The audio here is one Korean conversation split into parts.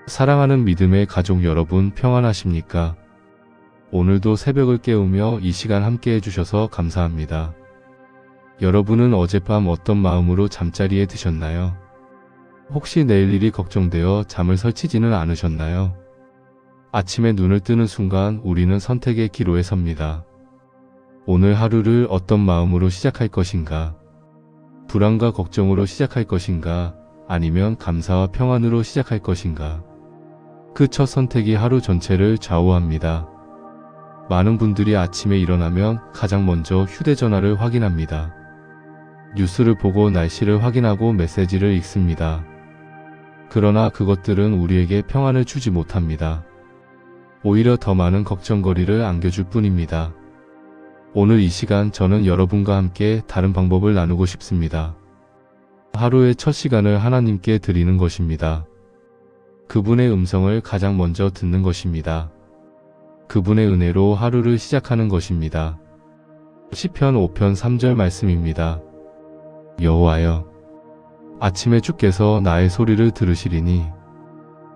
사랑하는 믿음의 가족 여러분, 평안하십니까? 오늘도 새벽을 깨우며 이 시간 함께 해주셔서 감사합니다. 여러분은 어젯밤 어떤 마음으로 잠자리에 드셨나요? 혹시 내일 일이 걱정되어 잠을 설치지는 않으셨나요? 아침에 눈을 뜨는 순간 우리는 선택의 기로에 섭니다. 오늘 하루를 어떤 마음으로 시작할 것인가? 불안과 걱정으로 시작할 것인가? 아니면 감사와 평안으로 시작할 것인가? 그 첫 선택이 하루 전체를 좌우합니다. 많은 분들이 아침에 일어나면 가장 먼저 휴대전화를 확인합니다. 뉴스를 보고 날씨를 확인하고 메시지를 읽습니다. 그러나 그것들은 우리에게 평안을 주지 못합니다. 오히려 더 많은 걱정거리를 안겨줄 뿐입니다. 오늘 이 시간 저는 여러분과 함께 다른 방법을 나누고 싶습니다. 하루의 첫 시간을 하나님께 드리는 것입니다. 그분의 음성을 가장 먼저 듣는 것입니다. 그분의 은혜로 하루를 시작하는 것입니다. 시편 5편 3절 말씀입니다. 여호와여, 아침에 주께서 나의 소리를 들으시리니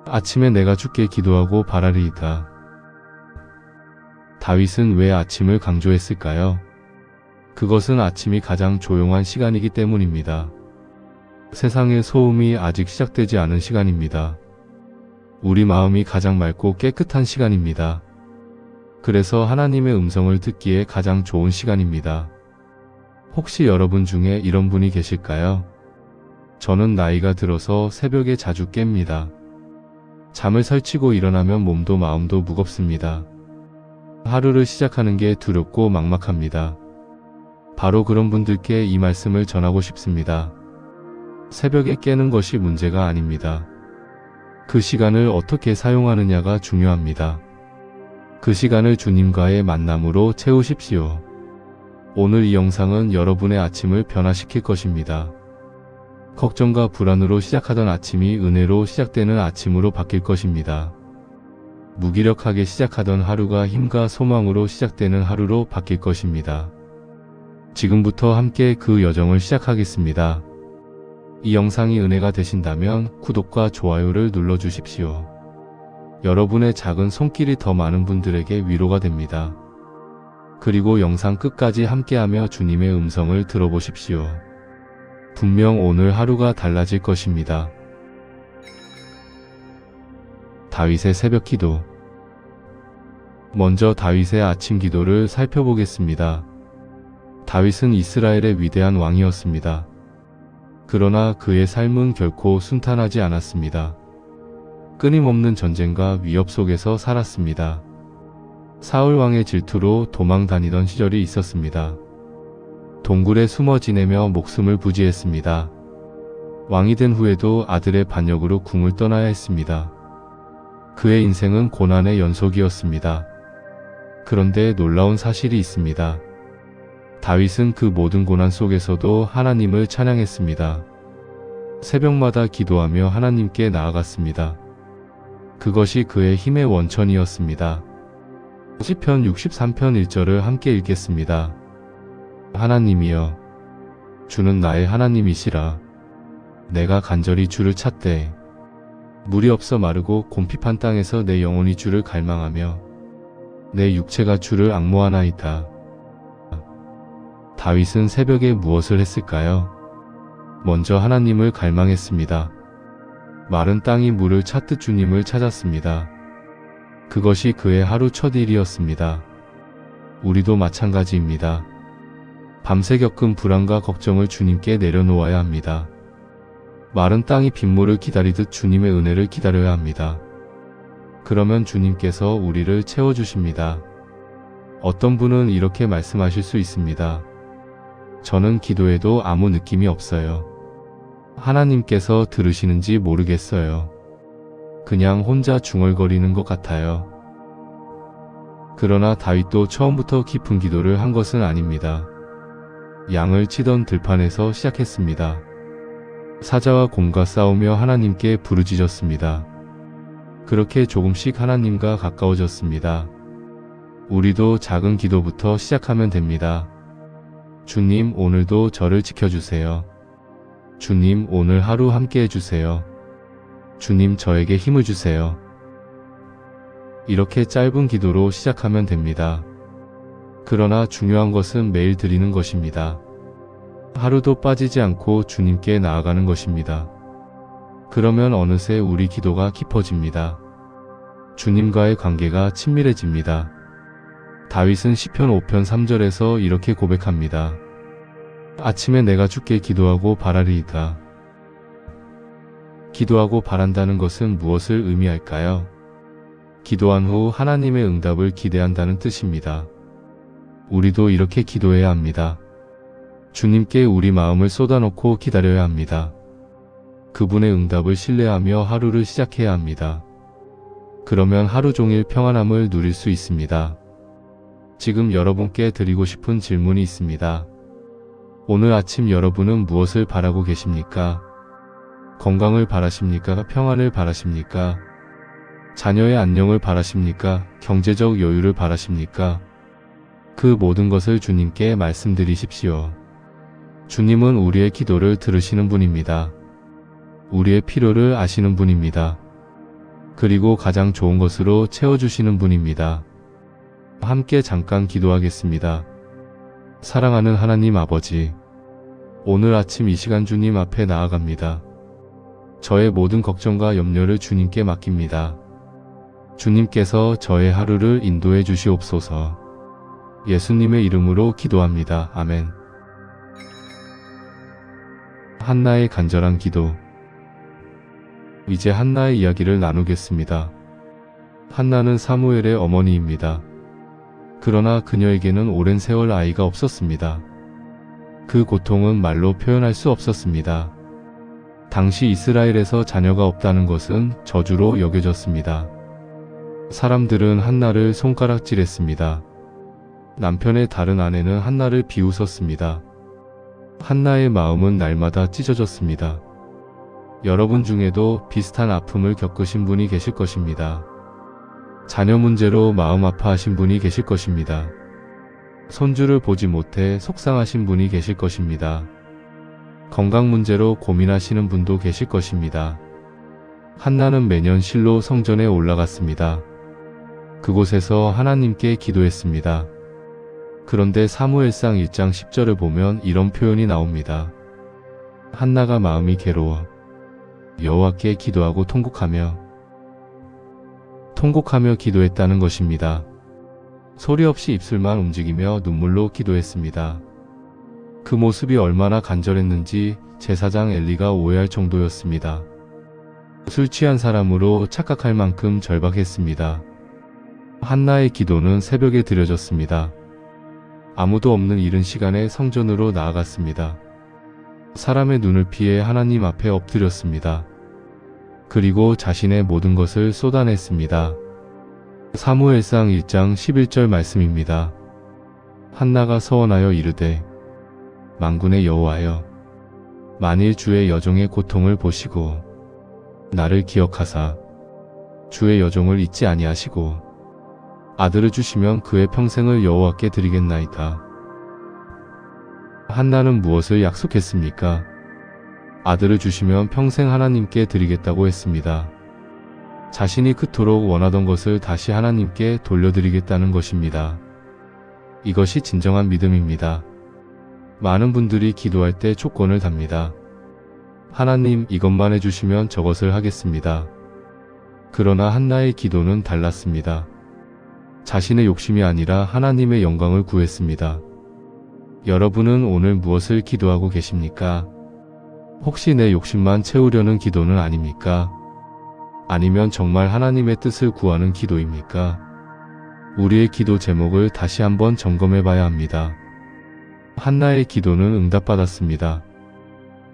아침에 내가 주께 기도하고 바라리이다. 다윗은 왜 아침을 강조했을까요? 그것은 아침이 가장 조용한 시간이기 때문입니다. 세상의 소음이 아직 시작되지 않은 시간입니다. 우리 마음이 가장 맑고 깨끗한 시간입니다. 그래서 하나님의 음성을 듣기에 가장 좋은 시간입니다. 혹시 여러분 중에 이런 분이 계실까요? 저는 나이가 들어서 새벽에 자주 깹니다. 잠을 설치고 일어나면 몸도 마음도 무겁습니다. 하루를 시작하는 게 두렵고 막막합니다. 바로 그런 분들께 이 말씀을 전하고 싶습니다. 새벽에 깨는 것이 문제가 아닙니다. 그 시간을 어떻게 사용하느냐가 중요합니다. 그 시간을 주님과의 만남으로 채우십시오. 오늘 이 영상은 여러분의 아침을 변화시킬 것입니다. 걱정과 불안으로 시작하던 아침이 은혜로 시작되는 아침으로 바뀔 것입니다. 무기력하게 시작하던 하루가 힘과 소망으로 시작되는 하루로 바뀔 것입니다. 지금부터 함께 그 여정을 시작하겠습니다. 이 영상이 은혜가 되신다면 구독과 좋아요를 눌러주십시오. 여러분의 작은 손길이 더 많은 분들에게 위로가 됩니다. 그리고 영상 끝까지 함께하며 주님의 음성을 들어보십시오. 분명 오늘 하루가 달라질 것입니다. 다윗의 새벽 기도. 먼저 다윗의 아침 기도를 살펴보겠습니다. 다윗은 이스라엘의 위대한 왕이었습니다. 그러나 그의 삶은 결코 순탄하지 않았습니다. 끊임없는 전쟁과 위협 속에서 살았습니다. 사울 왕의 질투로 도망 다니던 시절이 있었습니다. 동굴에 숨어 지내며 목숨을 부지했습니다. 왕이 된 후에도 아들의 반역으로 궁을 떠나야 했습니다. 그의 인생은 고난의 연속이었습니다. 그런데 놀라운 사실이 있습니다. 다윗은 그 모든 고난 속에서도 하나님을 찬양했습니다. 새벽마다 기도하며 하나님께 나아갔습니다. 그것이 그의 힘의 원천이었습니다. 시편 63편 1절을 함께 읽겠습니다. 하나님이여, 주는 나의 하나님이시라. 내가 간절히 주를 찾되 물이 없어 마르고 곰핍한 땅에서 내 영혼이 주를 갈망하며 내 육체가 주를 앙모하나이다. 다윗은 새벽에 무엇을 했을까요? 먼저 하나님을 갈망했습니다. 마른 땅이 물을 찾듯 주님을 찾았습니다. 그것이 그의 하루 첫 일이었습니다. 우리도 마찬가지입니다. 밤새 겪은 불안과 걱정을 주님께 내려놓아야 합니다. 마른 땅이 빗물을 기다리듯 주님의 은혜를 기다려야 합니다. 그러면 주님께서 우리를 채워주십니다. 어떤 분은 이렇게 말씀하실 수 있습니다. 저는 기도해도 아무 느낌이 없어요. 하나님께서 들으시는지 모르겠어요. 그냥 혼자 중얼거리는 것 같아요. 그러나 다윗도 처음부터 깊은 기도를 한 것은 아닙니다. 양을 치던 들판에서 시작했습니다. 사자와 곰과 싸우며 하나님께 부르짖었습니다. 그렇게 조금씩 하나님과 가까워졌습니다. 우리도 작은 기도부터 시작하면 됩니다. 주님, 오늘도 저를 지켜주세요. 주님, 오늘 하루 함께 해주세요. 주님, 저에게 힘을 주세요. 이렇게 짧은 기도로 시작하면 됩니다. 그러나 중요한 것은 매일 드리는 것입니다. 하루도 빠지지 않고 주님께 나아가는 것입니다. 그러면 어느새 우리 기도가 깊어집니다. 주님과의 관계가 친밀해집니다. 다윗은 시편 5편 3절에서 이렇게 고백합니다. 아침에 내가 주께 기도하고 바라리이다. 기도하고 바란다는 것은 무엇을 의미할까요? 기도한 후 하나님의 응답을 기대한다는 뜻입니다. 우리도 이렇게 기도해야 합니다. 주님께 우리 마음을 쏟아놓고 기다려야 합니다. 그분의 응답을 신뢰하며 하루를 시작해야 합니다. 그러면 하루 종일 평안함을 누릴 수 있습니다. 지금 여러분께 드리고 싶은 질문이 있습니다. 오늘 아침 여러분은 무엇을 바라고 계십니까? 건강을 바라십니까? 평안을 바라십니까? 자녀의 안녕을 바라십니까? 경제적 여유를 바라십니까? 그 모든 것을 주님께 말씀드리십시오. 주님은 우리의 기도를 들으시는 분입니다. 우리의 필요를 아시는 분입니다. 그리고 가장 좋은 것으로 채워주시는 분입니다. 함께 잠깐 기도하겠습니다. 사랑하는 하나님 아버지, 오늘 아침 이 시간 주님 앞에 나아갑니다. 저의 모든 걱정과 염려를 주님께 맡깁니다. 주님께서 저의 하루를 인도해 주시옵소서. 예수님의 이름으로 기도합니다. 아멘. 한나의 간절한 기도. 이제 한나의 이야기를 나누겠습니다. 한나는 사무엘의 어머니입니다. 그러나 그녀에게는 오랜 세월 아이가 없었습니다. 그 고통은 말로 표현할 수 없었습니다. 당시 이스라엘에서 자녀가 없다는 것은 저주로 여겨졌습니다. 사람들은 한나를 손가락질했습니다. 남편의 다른 아내는 한나를 비웃었습니다. 한나의 마음은 날마다 찢어졌습니다. 여러분 중에도 비슷한 아픔을 겪으신 분이 계실 것입니다. 자녀 문제로 마음 아파하신 분이 계실 것입니다. 손주를 보지 못해 속상하신 분이 계실 것입니다. 건강 문제로 고민하시는 분도 계실 것입니다. 한나는 매년 실로 성전에 올라갔습니다. 그곳에서 하나님께 기도했습니다. 그런데 사무엘상 1장 10절을 보면 이런 표현이 나옵니다. 한나가 마음이 괴로워 여호와께 기도하고 통곡하며 기도했다는 것입니다. 소리 없이 입술만 움직이며 눈물로 기도했습니다. 그 모습이 얼마나 간절했는지 제사장 엘리가 오해할 정도였습니다. 술 취한 사람으로 착각할 만큼 절박했습니다. 한나의 기도는 새벽에 드려졌습니다. 아무도 없는 이른 시간에 성전으로 나아갔습니다. 사람의 눈을 피해 하나님 앞에 엎드렸습니다. 그리고 자신의 모든 것을 쏟아냈습니다. 사무엘상 1장 11절 말씀입니다. 한나가 서원하여 이르되 만군의 여호와여, 만일 주의 여종의 고통을 보시고 나를 기억하사 주의 여종을 잊지 아니하시고 아들을 주시면 그의 평생을 여호와께 드리겠나이다. 한나는 무엇을 약속했습니까? 아들을 주시면 평생 하나님께 드리겠다고 했습니다. 자신이 그토록 원하던 것을 다시 하나님께 돌려드리겠다는 것입니다. 이것이 진정한 믿음입니다. 많은 분들이 기도할 때 조건을 답니다. 하나님, 이것만 해주시면 저것을 하겠습니다. 그러나 한나의 기도는 달랐습니다. 자신의 욕심이 아니라 하나님의 영광을 구했습니다. 여러분은 오늘 무엇을 기도하고 계십니까? 혹시 내 욕심만 채우려는 기도는 아닙니까? 아니면 정말 하나님의 뜻을 구하는 기도입니까? 우리의 기도 제목을 다시 한번 점검해 봐야 합니다. 한나의 기도는 응답받았습니다.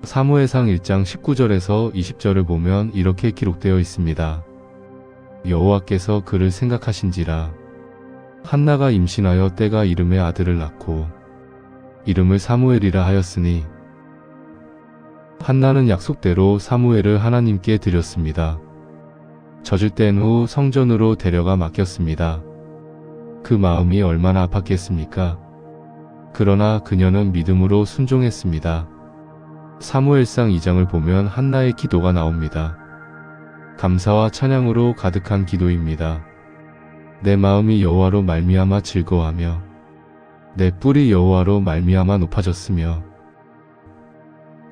사무엘상 1장 19절에서 20절을 보면 이렇게 기록되어 있습니다. 여호와께서 그를 생각하신지라 한나가 임신하여 때가 이름에 아들을 낳고 이름을 사무엘이라 하였으니 한나는 약속대로 사무엘을 하나님께 드렸습니다. 젖을 뗀 후 성전으로 데려가 맡겼습니다. 그 마음이 얼마나 아팠겠습니까? 그러나 그녀는 믿음으로 순종했습니다. 사무엘상 2장을 보면 한나의 기도가 나옵니다. 감사와 찬양으로 가득한 기도입니다. 내 마음이 여호와로 말미암아 즐거워하며 내 뿔이 여호와로 말미암아 높아졌으며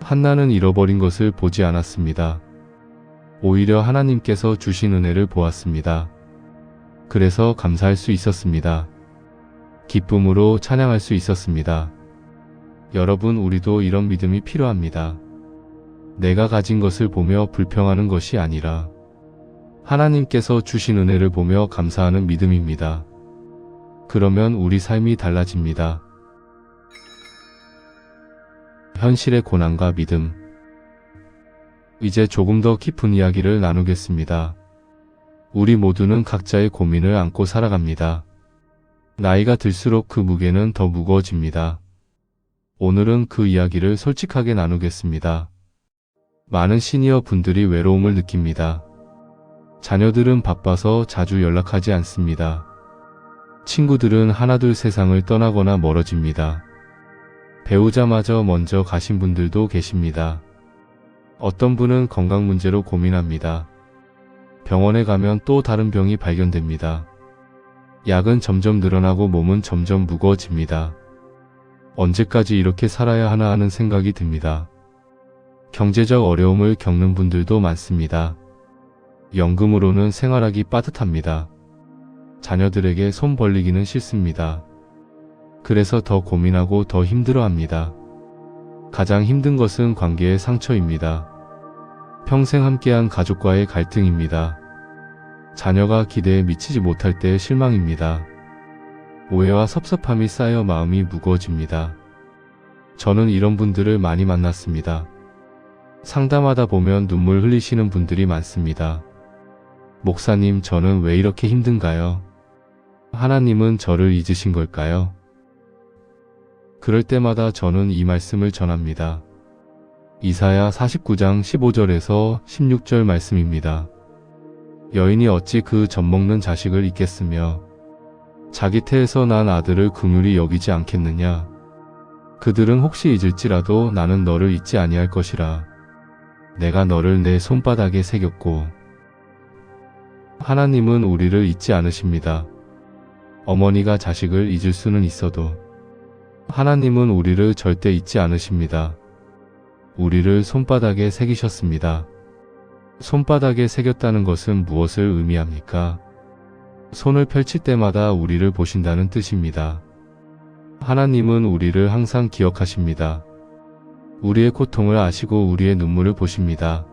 한나는 잃어버린 것을 보지 않았습니다. 오히려 하나님께서 주신 은혜를 보았습니다. 그래서 감사할 수 있었습니다. 기쁨으로 찬양할 수 있었습니다. 여러분, 우리도 이런 믿음이 필요합니다. 내가 가진 것을 보며 불평하는 것이 아니라 하나님께서 주신 은혜를 보며 감사하는 믿음입니다. 그러면 우리 삶이 달라집니다. 현실의 고난과 믿음. 이제 조금 더 깊은 이야기를 나누겠습니다. 우리 모두는 각자의 고민을 안고 살아갑니다. 나이가 들수록 그 무게는 더 무거워집니다. 오늘은 그 이야기를 솔직하게 나누겠습니다. 많은 시니어 분들이 외로움을 느낍니다. 자녀들은 바빠서 자주 연락하지 않습니다. 친구들은 하나둘 세상을 떠나거나 멀어집니다. 배우자마저 먼저 가신 분들도 계십니다. 어떤 분은 건강 문제로 고민합니다. 병원에 가면 또 다른 병이 발견됩니다. 약은 점점 늘어나고 몸은 점점 무거워집니다. 언제까지 이렇게 살아야 하나 하는 생각이 듭니다. 경제적 어려움을 겪는 분들도 많습니다. 연금으로는 생활하기 빠듯합니다. 자녀들에게 손 벌리기는 싫습니다. 그래서 더 고민하고 더 힘들어합니다. 가장 힘든 것은 관계의 상처입니다. 평생 함께한 가족과의 갈등입니다. 자녀가 기대에 미치지 못할 때의 실망입니다. 오해와 섭섭함이 쌓여 마음이 무거워집니다. 저는 이런 분들을 많이 만났습니다. 상담하다 보면 눈물 흘리시는 분들이 많습니다. 목사님, 저는 왜 이렇게 힘든가요? 하나님은 저를 잊으신 걸까요? 그럴 때마다 저는 이 말씀을 전합니다. 이사야 49장 15절에서 16절 말씀입니다. 여인이 어찌 그 젖먹는 자식을 잊겠으며 자기 태에서 난 아들을 긍휼히 여기지 않겠느냐. 그들은 혹시 잊을지라도 나는 너를 잊지 아니할 것이라. 내가 너를 내 손바닥에 새겼고. 하나님은 우리를 잊지 않으십니다. 어머니가 자식을 잊을 수는 있어도 하나님은 우리를 절대 잊지 않으십니다. 우리를 손바닥에 새기셨습니다. 손바닥에 새겼다는 것은 무엇을 의미합니까? 손을 펼칠 때마다 우리를 보신다는 뜻입니다. 하나님은 우리를 항상 기억하십니다. 우리의 고통을 아시고 우리의 눈물을 보십니다.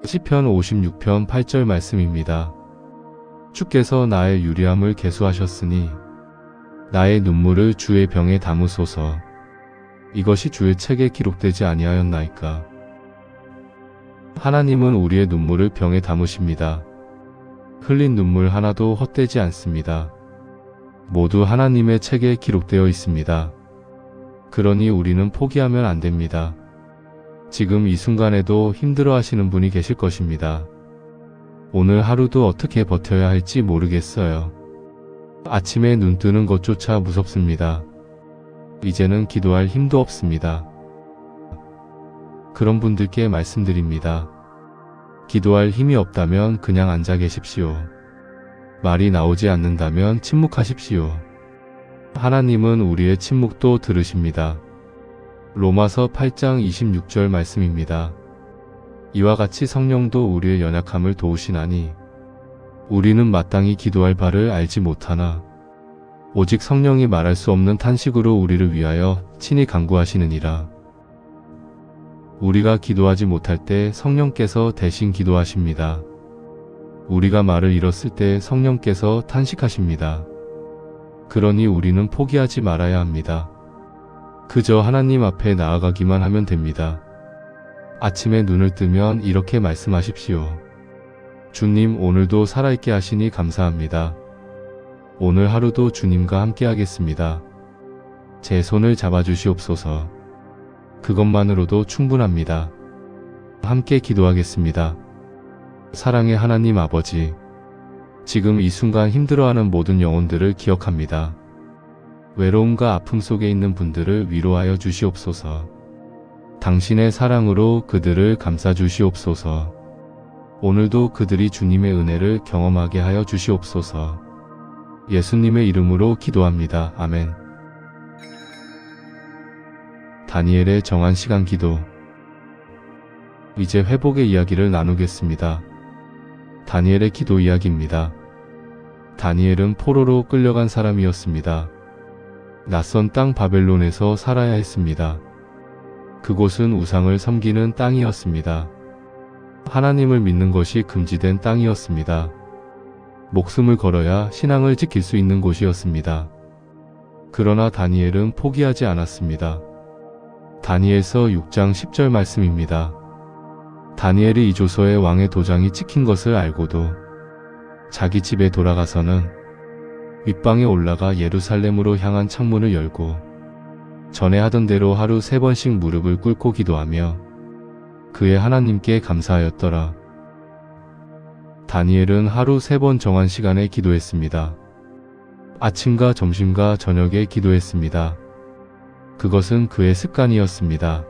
시편 56편 8절 말씀입니다. 주께서 나의 유리함을 계수하셨으니 나의 눈물을 주의 병에 담으소서. 이것이 주의 책에 기록되지 아니하였나이까. 하나님은 우리의 눈물을 병에 담으십니다. 흘린 눈물 하나도 헛되지 않습니다. 모두 하나님의 책에 기록되어 있습니다. 그러니 우리는 포기하면 안 됩니다. 지금 이 순간에도 힘들어 하시는 분이 계실 것입니다. 오늘 하루도 어떻게 버텨야 할지 모르겠어요. 아침에 눈 뜨는 것조차 무섭습니다. 이제는 기도할 힘도 없습니다. 그런 분들께 말씀드립니다. 기도할 힘이 없다면 그냥 앉아 계십시오. 말이 나오지 않는다면 침묵하십시오. 하나님은 우리의 침묵도 들으십니다. 로마서 8장 26절 말씀입니다. 이와 같이 성령도 우리의 연약함을 도우시나니 우리는 마땅히 기도할 바를 알지 못하나 오직 성령이 말할 수 없는 탄식으로 우리를 위하여 친히 간구하시느니라. 우리가 기도하지 못할 때 성령께서 대신 기도하십니다. 우리가 말을 잃었을 때 성령께서 탄식하십니다. 그러니 우리는 포기하지 말아야 합니다. 그저 하나님 앞에 나아가기만 하면 됩니다. 아침에 눈을 뜨면 이렇게 말씀하십시오. 주님, 오늘도 살아있게 하시니 감사합니다. 오늘 하루도 주님과 함께 하겠습니다. 제 손을 잡아주시옵소서. 그것만으로도 충분합니다. 함께 기도하겠습니다. 사랑의 하나님 아버지, 지금 이 순간 힘들어하는 모든 영혼들을 기억합니다. 외로움과 아픔 속에 있는 분들을 위로하여 주시옵소서. 당신의 사랑으로 그들을 감싸 주시옵소서. 오늘도 그들이 주님의 은혜를 경험하게 하여 주시옵소서. 예수님의 이름으로 기도합니다. 아멘. 다니엘의 정한 시간 기도. 이제 회복의 이야기를 나누겠습니다. 다니엘의 기도 이야기입니다. 다니엘은 포로로 끌려간 사람이었습니다. 낯선 땅 바벨론에서 살아야 했습니다. 그곳은 우상을 섬기는 땅이었습니다. 하나님을 믿는 것이 금지된 땅이었습니다. 목숨을 걸어야 신앙을 지킬 수 있는 곳이었습니다. 그러나 다니엘은 포기하지 않았습니다. 다니엘서 6장 10절 말씀입니다. 다니엘이 이 조서에 왕의 도장이 찍힌 것을 알고도 자기 집에 돌아가서는 윗방에 올라가 예루살렘으로 향한 창문을 열고 전에 하던 대로 하루 3번씩 무릎을 꿇고 기도하며 그의 하나님께 감사하였더라. 다니엘은 하루 3번 정한 시간에 기도했습니다. 아침과 점심과 저녁에 기도했습니다. 그것은 그의 습관이었습니다.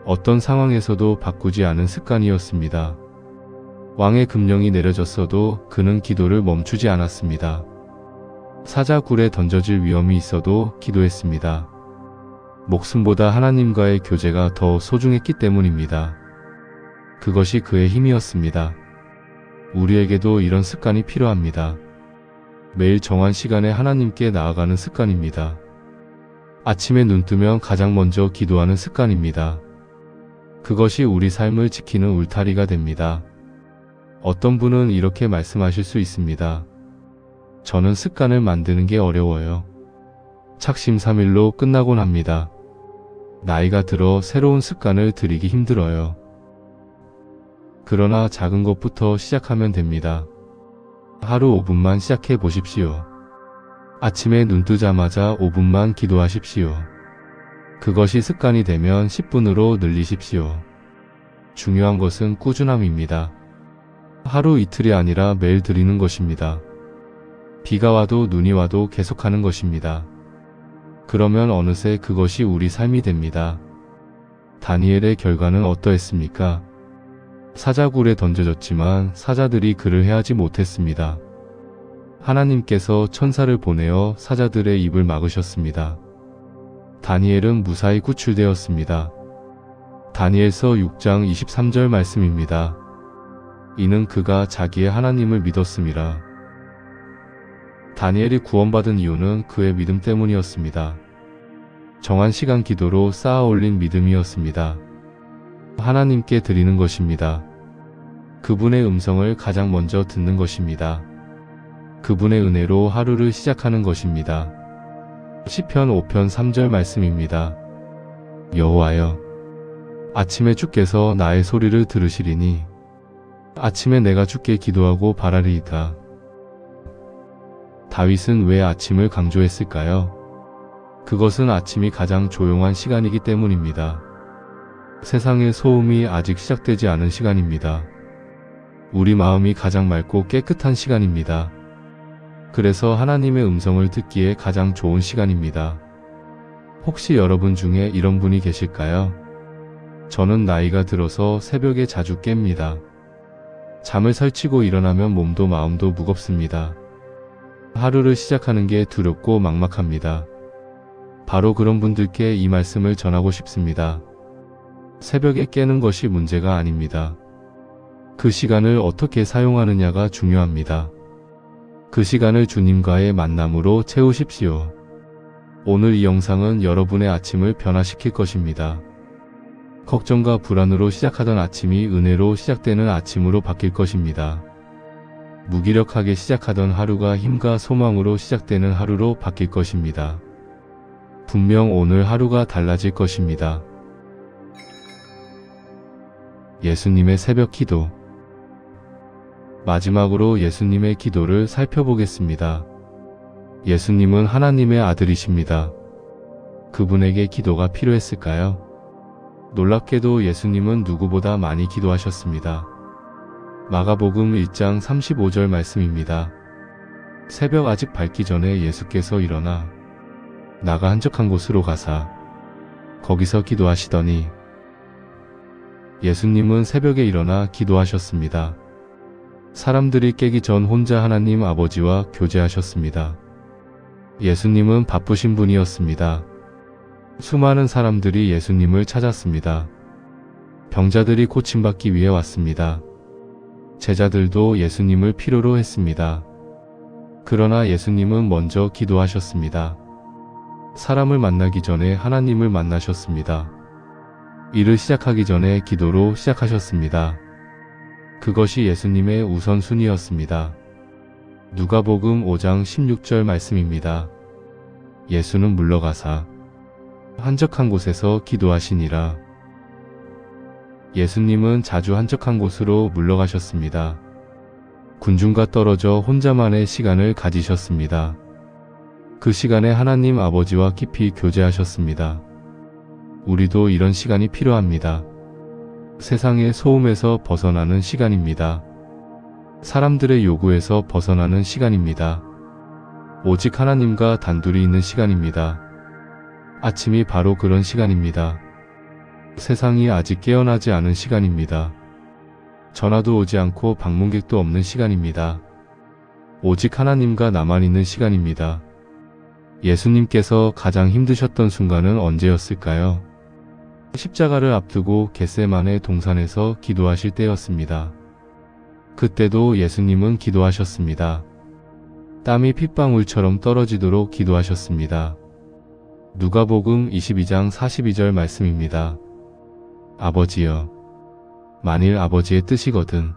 어떤 상황에서도 바꾸지 않은 습관이었습니다. 왕의 금령이 내려졌어도 그는 기도를 멈추지 않았습니다. 사자굴에 던져질 위험이 있어도 기도했습니다. 목숨보다 하나님과의 교제가 더 소중했기 때문입니다. 그것이 그의 힘이었습니다. 우리에게도 이런 습관이 필요합니다. 매일 정한 시간에 하나님께 나아가는 습관입니다. 아침에 눈 뜨면 가장 먼저 기도하는 습관입니다. 그것이 우리 삶을 지키는 울타리가 됩니다. 어떤 분은 이렇게 말씀하실 수 있습니다. 저는 습관을 만드는 게 어려워요. 착심삼일로 끝나곤 합니다. 나이가 들어 새로운 습관을 들이기 힘들어요. 그러나 작은 것부터 시작하면 됩니다. 하루 5분만 시작해 보십시오. 아침에 눈 뜨자마자 5분만 기도하십시오. 그것이 습관이 되면 10분으로 늘리십시오. 중요한 것은 꾸준함입니다. 하루 이틀이 아니라 매일 드리는 것입니다. 비가 와도 눈이 와도 계속하는 것입니다. 그러면 어느새 그것이 우리 삶이 됩니다. 다니엘의 결과는 어떠했습니까? 사자굴에 던져졌지만 사자들이 그를 해하지 못했습니다. 하나님께서 천사를 보내어 사자들의 입을 막으셨습니다. 다니엘은 무사히 구출되었습니다. 다니엘서 6장 23절 말씀입니다. 이는 그가 자기의 하나님을 믿었음이라. 다니엘이 구원받은 이유는 그의 믿음 때문이었습니다. 정한 시간 기도로 쌓아 올린 믿음이었습니다. 하나님께 드리는 것입니다. 그분의 음성을 가장 먼저 듣는 것입니다. 그분의 은혜로 하루를 시작하는 것입니다. 시편 5편 3절 말씀입니다. 여호와여, 아침에 주께서 나의 소리를 들으시리니 아침에 내가 주께 기도하고 바라리이다. 다윗은 왜 아침을 강조했을까요? 그것은 아침이 가장 조용한 시간이기 때문입니다. 세상의 소음이 아직 시작되지 않은 시간입니다. 우리 마음이 가장 맑고 깨끗한 시간입니다. 그래서 하나님의 음성을 듣기에 가장 좋은 시간입니다. 혹시 여러분 중에 이런 분이 계실까요? 저는 나이가 들어서 새벽에 자주 깹니다. 잠을 설치고 일어나면 몸도 마음도 무겁습니다. 하루를 시작하는 게 두렵고 막막합니다. 바로 그런 분들께 이 말씀을 전하고 싶습니다. 새벽에 깨는 것이 문제가 아닙니다. 그 시간을 어떻게 사용하느냐가 중요합니다. 그 시간을 주님과의 만남으로 채우십시오. 오늘 이 영상은 여러분의 아침을 변화시킬 것입니다. 걱정과 불안으로 시작하던 아침이 은혜로 시작되는 아침으로 바뀔 것입니다. 무기력하게 시작하던 하루가 힘과 소망으로 시작되는 하루로 바뀔 것입니다. 분명 오늘 하루가 달라질 것입니다. 예수님의 새벽 기도. 마지막으로 예수님의 기도를 살펴보겠습니다. 예수님은 하나님의 아들이십니다. 그분에게 기도가 필요했을까요? 놀랍게도 예수님은 누구보다 많이 기도하셨습니다. 마가복음 1장 35절 말씀입니다. 새벽 아직 밝기 전에 예수께서 일어나 나가 한적한 곳으로 가사 거기서 기도하시더니 예수님은 새벽에 일어나 기도하셨습니다. 사람들이 깨기 전 혼자 하나님 아버지와 교제하셨습니다. 예수님은 바쁘신 분이었습니다. 수많은 사람들이 예수님을 찾았습니다. 병자들이 고침받기 위해 왔습니다. 제자들도 예수님을 필요로 했습니다. 그러나 예수님은 먼저 기도하셨습니다. 사람을 만나기 전에 하나님을 만나셨습니다. 일을 시작하기 전에 기도로 시작하셨습니다. 그것이 예수님의 우선순위였습니다. 누가복음 5장 16절 말씀입니다. 예수는 물러가사 한적한 곳에서 기도하시니라. 예수님은 자주 한적한 곳으로 물러가셨습니다. 군중과 떨어져 혼자만의 시간을 가지셨습니다. 그 시간에 하나님 아버지와 깊이 교제하셨습니다. 우리도 이런 시간이 필요합니다. 세상의 소음에서 벗어나는 시간입니다. 사람들의 요구에서 벗어나는 시간입니다. 오직 하나님과 단둘이 있는 시간입니다. 아침이 바로 그런 시간입니다. 세상이 아직 깨어나지 않은 시간입니다. 전화도 오지 않고 방문객도 없는 시간입니다. 오직 하나님과 나만 있는 시간입니다. 예수님께서 가장 힘드셨던 순간은 언제였을까요? 십자가를 앞두고 겟세마네 동산에서 기도하실 때였습니다. 그때도 예수님은 기도하셨습니다. 땀이 핏방울처럼 떨어지도록 기도하셨습니다. 누가복음 22장 42절 말씀입니다. 아버지여, 만일 아버지의 뜻이거든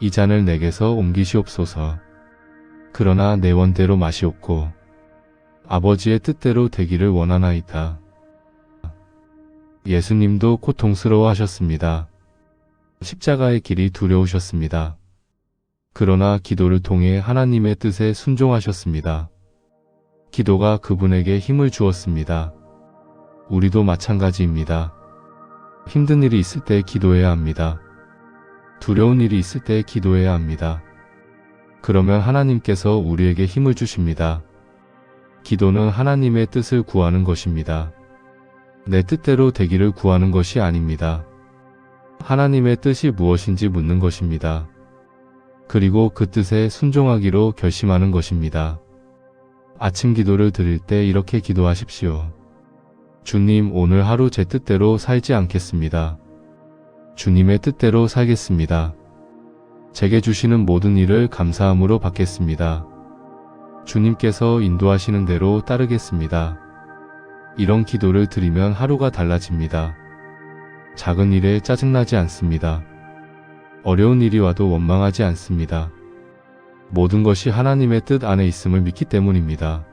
이 잔을 내게서 옮기시옵소서. 그러나 내 원대로 마시옵고 아버지의 뜻대로 되기를 원하나이다. 예수님도 고통스러워 하셨습니다. 십자가의 길이 두려우셨습니다. 그러나 기도를 통해 하나님의 뜻에 순종하셨습니다. 기도가 그분에게 힘을 주었습니다. 우리도 마찬가지입니다. 힘든 일이 있을 때 기도해야 합니다. 두려운 일이 있을 때 기도해야 합니다. 그러면 하나님께서 우리에게 힘을 주십니다. 기도는 하나님의 뜻을 구하는 것입니다. 내 뜻대로 되기를 구하는 것이 아닙니다. 하나님의 뜻이 무엇인지 묻는 것입니다. 그리고 그 뜻에 순종하기로 결심하는 것입니다. 아침 기도를 드릴 때 이렇게 기도하십시오. 주님, 오늘 하루 제 뜻대로 살지 않겠습니다. 주님의 뜻대로 살겠습니다. 제게 주시는 모든 일을 감사함으로 받겠습니다. 주님께서 인도하시는 대로 따르겠습니다. 이런 기도를 드리면 하루가 달라집니다. 작은 일에 짜증나지 않습니다. 어려운 일이 와도 원망하지 않습니다. 모든 것이 하나님의 뜻 안에 있음을 믿기 때문입니다.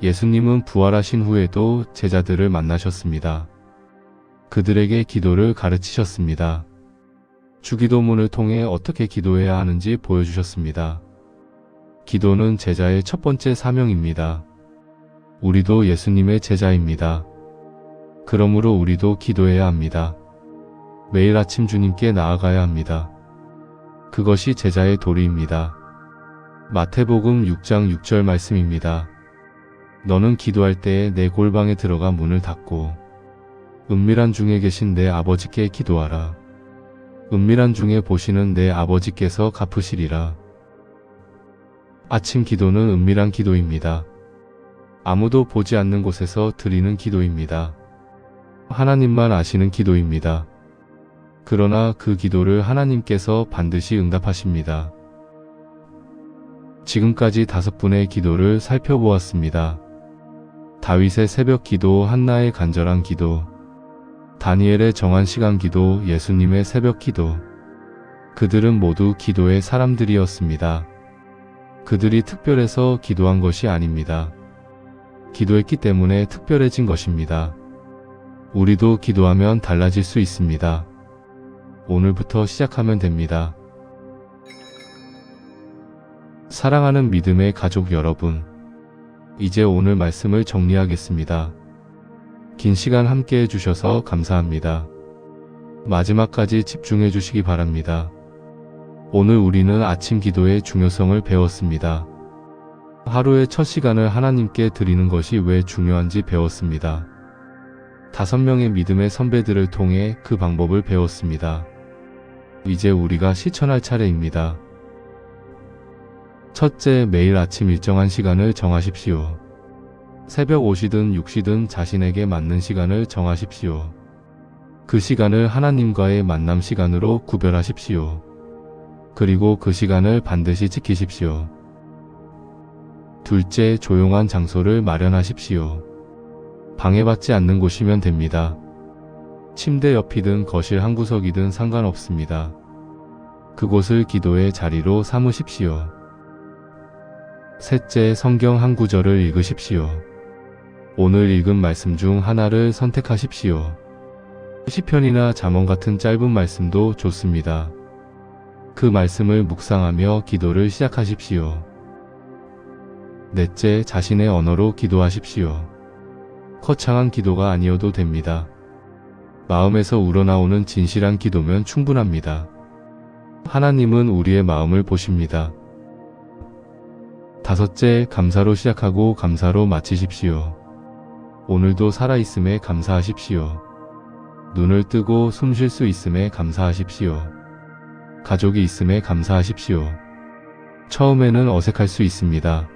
예수님은 부활하신 후에도 제자들을 만나셨습니다. 그들에게 기도를 가르치셨습니다. 주기도문을 통해 어떻게 기도해야 하는지 보여주셨습니다. 기도는 제자의 첫 번째 사명입니다. 우리도 예수님의 제자입니다. 그러므로 우리도 기도해야 합니다. 매일 아침 주님께 나아가야 합니다. 그것이 제자의 도리입니다. 마태복음 6장 6절 말씀입니다. 너는 기도할 때에 내 골방에 들어가 문을 닫고 은밀한 중에 계신 내 아버지께 기도하라. 은밀한 중에 보시는 내 아버지께서 갚으시리라. 아침 기도는 은밀한 기도입니다. 아무도 보지 않는 곳에서 드리는 기도입니다. 하나님만 아시는 기도입니다. 그러나 그 기도를 하나님께서 반드시 응답하십니다. 지금까지 5분의 기도를 살펴보았습니다. 다윗의 새벽 기도, 한나의 간절한 기도, 다니엘의 정한 시간 기도, 예수님의 새벽 기도. 그들은 모두 기도의 사람들이었습니다. 그들이 특별해서 기도한 것이 아닙니다. 기도했기 때문에 특별해진 것입니다. 우리도 기도하면 달라질 수 있습니다. 오늘부터 시작하면 됩니다. 사랑하는 믿음의 가족 여러분, 이제 오늘 말씀을 정리하겠습니다. 긴 시간 함께 해주셔서 감사합니다. 마지막까지 집중해 주시기 바랍니다. 오늘 우리는 아침 기도의 중요성을 배웠습니다. 하루의 첫 시간을 하나님께 드리는 것이 왜 중요한지 배웠습니다. 5명의 믿음의 선배들을 통해 그 방법을 배웠습니다. 이제 우리가 실천할 차례입니다. 첫째, 매일 아침 일정한 시간을 정하십시오. 새벽 5시든 6시든 자신에게 맞는 시간을 정하십시오. 그 시간을 하나님과의 만남 시간으로 구별하십시오. 그리고 그 시간을 반드시 지키십시오. 둘째, 조용한 장소를 마련하십시오. 방해받지 않는 곳이면 됩니다. 침대 옆이든 거실 한 구석이든 상관없습니다. 그곳을 기도의 자리로 삼으십시오. 셋째, 성경 한 구절을 읽으십시오. 오늘 읽은 말씀 중 하나를 선택하십시오. 시편이나 잠언 같은 짧은 말씀도 좋습니다. 그 말씀을 묵상하며 기도를 시작하십시오. 넷째, 자신의 언어로 기도하십시오. 거창한 기도가 아니어도 됩니다. 마음에서 우러나오는 진실한 기도면 충분합니다. 하나님은 우리의 마음을 보십니다. 다섯째, 감사로 시작하고 감사로 마치십시오. 오늘도 살아있음에 감사하십시오. 눈을 뜨고 숨 쉴 수 있음에 감사하십시오. 가족이 있음에 감사하십시오. 처음에는 어색할 수 있습니다.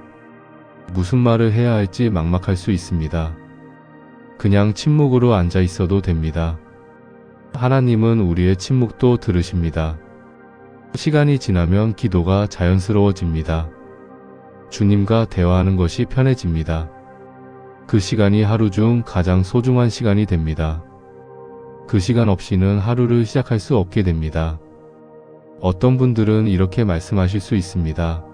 무슨 말을 해야 할지 막막할 수 있습니다. 그냥 침묵으로 앉아 있어도 됩니다. 하나님은 우리의 침묵도 들으십니다. 시간이 지나면 기도가 자연스러워집니다. 주님과 대화하는 것이 편해집니다. 그 시간이 하루 중 가장 소중한 시간이 됩니다. 그 시간 없이는 하루를 시작할 수 없게 됩니다. 어떤 분들은 이렇게 말씀하실 수 있습니다.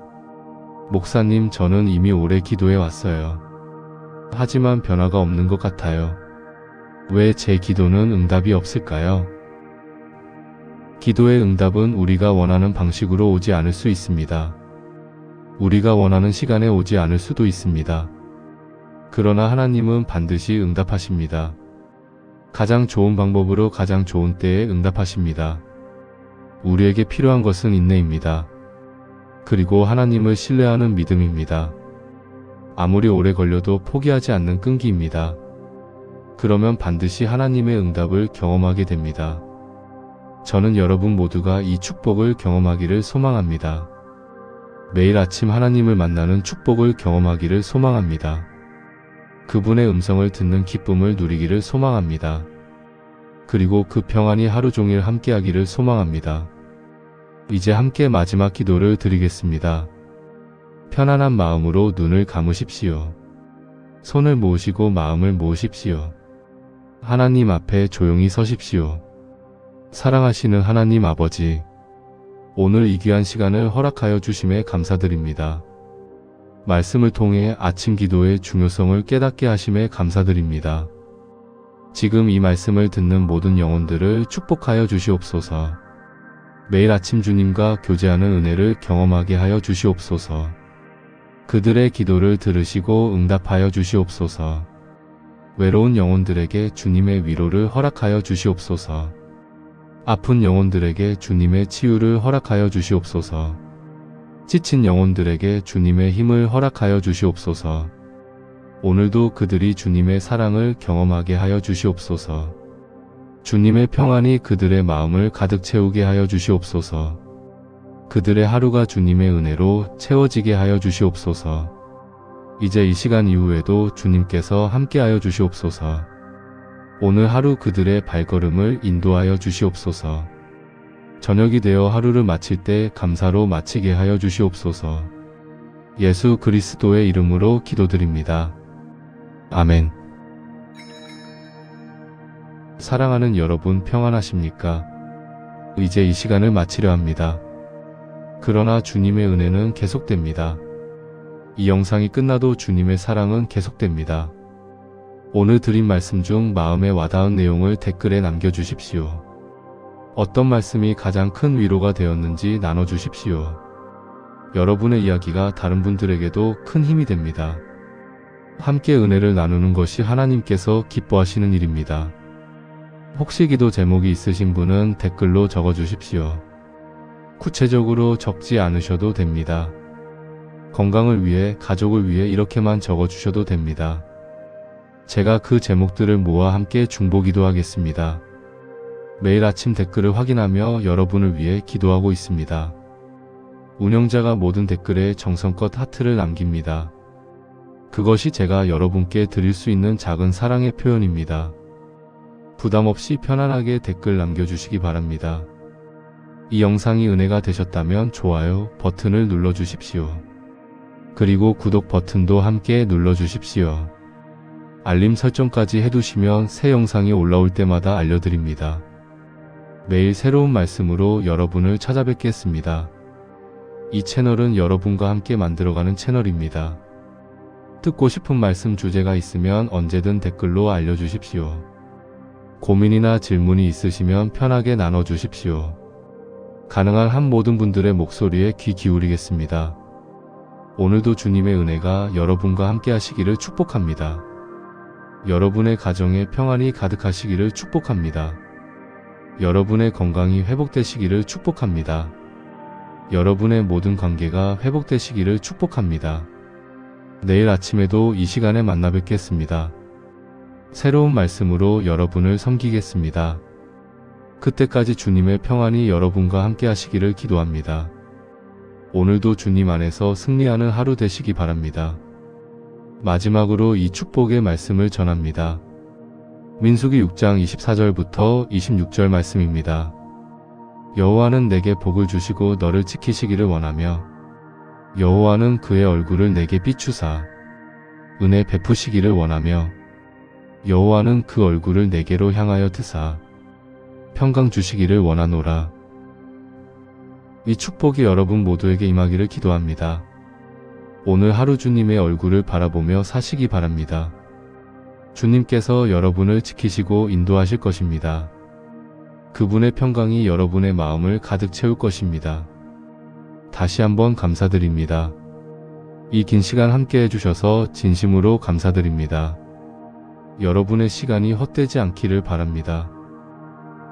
목사님, 저는 이미 오래 기도해 왔어요. 하지만 변화가 없는 것 같아요. 왜 제 기도는 응답이 없을까요? 기도의 응답은 우리가 원하는 방식으로 오지 않을 수 있습니다. 우리가 원하는 시간에 오지 않을 수도 있습니다. 그러나 하나님은 반드시 응답하십니다. 가장 좋은 방법으로 가장 좋은 때에 응답하십니다. 우리에게 필요한 것은 인내입니다. 그리고 하나님을 신뢰하는 믿음입니다. 아무리 오래 걸려도 포기하지 않는 끈기입니다. 그러면 반드시 하나님의 응답을 경험하게 됩니다. 저는 여러분 모두가 이 축복을 경험하기를 소망합니다. 매일 아침 하나님을 만나는 축복을 경험하기를 소망합니다. 그분의 음성을 듣는 기쁨을 누리기를 소망합니다. 그리고 그 평안이 하루 종일 함께하기를 소망합니다. 이제 함께 마지막 기도를 드리겠습니다. 편안한 마음으로 눈을 감으십시오. 손을 모으시고 마음을 모으십시오. 하나님 앞에 조용히 서십시오. 사랑하시는 하나님 아버지, 오늘 이 귀한 시간을 허락하여 주심에 감사드립니다. 말씀을 통해 아침 기도의 중요성을 깨닫게 하심에 감사드립니다. 지금 이 말씀을 듣는 모든 영혼들을 축복하여 주시옵소서. 매일 아침 주님과 교제하는 은혜를 경험하게 하여 주시옵소서. 그들의 기도를 들으시고 응답하여 주시옵소서. 외로운 영혼들에게 주님의 위로를 허락하여 주시옵소서. 아픈 영혼들에게 주님의 치유를 허락하여 주시옵소서. 지친 영혼들에게 주님의 힘을 허락하여 주시옵소서. 오늘도 그들이 주님의 사랑을 경험하게 하여 주시옵소서. 주님의 평안이 그들의 마음을 가득 채우게 하여 주시옵소서. 그들의 하루가 주님의 은혜로 채워지게 하여 주시옵소서. 이제 이 시간 이후에도 주님께서 함께하여 주시옵소서. 오늘 하루 그들의 발걸음을 인도하여 주시옵소서. 저녁이 되어 하루를 마칠 때 감사로 마치게 하여 주시옵소서. 예수 그리스도의 이름으로 기도드립니다. 아멘. 사랑하는 여러분, 평안하십니까? 이제 이 시간을 마치려 합니다. 그러나 주님의 은혜는 계속됩니다. 이 영상이 끝나도 주님의 사랑은 계속됩니다. 오늘 드린 말씀 중 마음에 와닿은 내용을 댓글에 남겨주십시오. 어떤 말씀이 가장 큰 위로가 되었는지 나눠주십시오. 여러분의 이야기가 다른 분들에게도 큰 힘이 됩니다. 함께 은혜를 나누는 것이 하나님께서 기뻐하시는 일입니다. 혹시 기도 제목이 있으신 분은 댓글로 적어주십시오. 구체적으로 적지 않으셔도 됩니다. 건강을 위해, 가족을 위해 이렇게만 적어주셔도 됩니다. 제가 그 제목들을 모아 함께 중보기도하겠습니다. 매일 아침 댓글을 확인하며 여러분을 위해 기도하고 있습니다. 운영자가 모든 댓글에 정성껏 하트를 남깁니다. 그것이 제가 여러분께 드릴 수 있는 작은 사랑의 표현입니다. 부담 없이 편안하게 댓글 남겨주시기 바랍니다. 이 영상이 은혜가 되셨다면 좋아요 버튼을 눌러주십시오. 그리고 구독 버튼도 함께 눌러주십시오. 알림 설정까지 해두시면 새 영상이 올라올 때마다 알려드립니다. 매일 새로운 말씀으로 여러분을 찾아뵙겠습니다. 이 채널은 여러분과 함께 만들어가는 채널입니다. 듣고 싶은 말씀 주제가 있으면 언제든 댓글로 알려주십시오. 고민이나 질문이 있으시면 편하게 나눠주십시오. 가능한 한 모든 분들의 목소리에 귀 기울이겠습니다. 오늘도 주님의 은혜가 여러분과 함께 하시기를 축복합니다. 여러분의 가정에 평안이 가득하시기를 축복합니다. 여러분의 건강이 회복되시기를 축복합니다. 여러분의 모든 관계가 회복되시기를 축복합니다. 내일 아침에도 이 시간에 만나 뵙겠습니다. 새로운 말씀으로 여러분을 섬기겠습니다. 그때까지 주님의 평안이 여러분과 함께 하시기를 기도합니다. 오늘도 주님 안에서 승리하는 하루 되시기 바랍니다. 마지막으로 이 축복의 말씀을 전합니다. 민수기 6장 24절부터 26절 말씀입니다. 여호와는 내게 복을 주시고 너를 지키시기를 원하며 여호와는 그의 얼굴을 내게 비추사 은혜 베푸시기를 원하며 여호와는 그 얼굴을 내게로 향하여 드사 평강 주시기를 원하노라. 이 축복이 여러분 모두에게 임하기를 기도합니다. 오늘 하루 주님의 얼굴을 바라보며 사시기 바랍니다. 주님께서 여러분을 지키시고 인도하실 것입니다. 그분의 평강이 여러분의 마음을 가득 채울 것입니다. 다시 한번 감사드립니다. 이 긴 시간 함께 해주셔서 진심으로 감사드립니다. 여러분의 시간이 헛되지 않기를 바랍니다.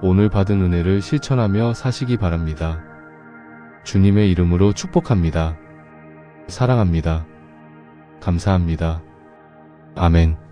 오늘 받은 은혜를 실천하며 사시기 바랍니다. 주님의 이름으로 축복합니다. 사랑합니다. 감사합니다. 아멘.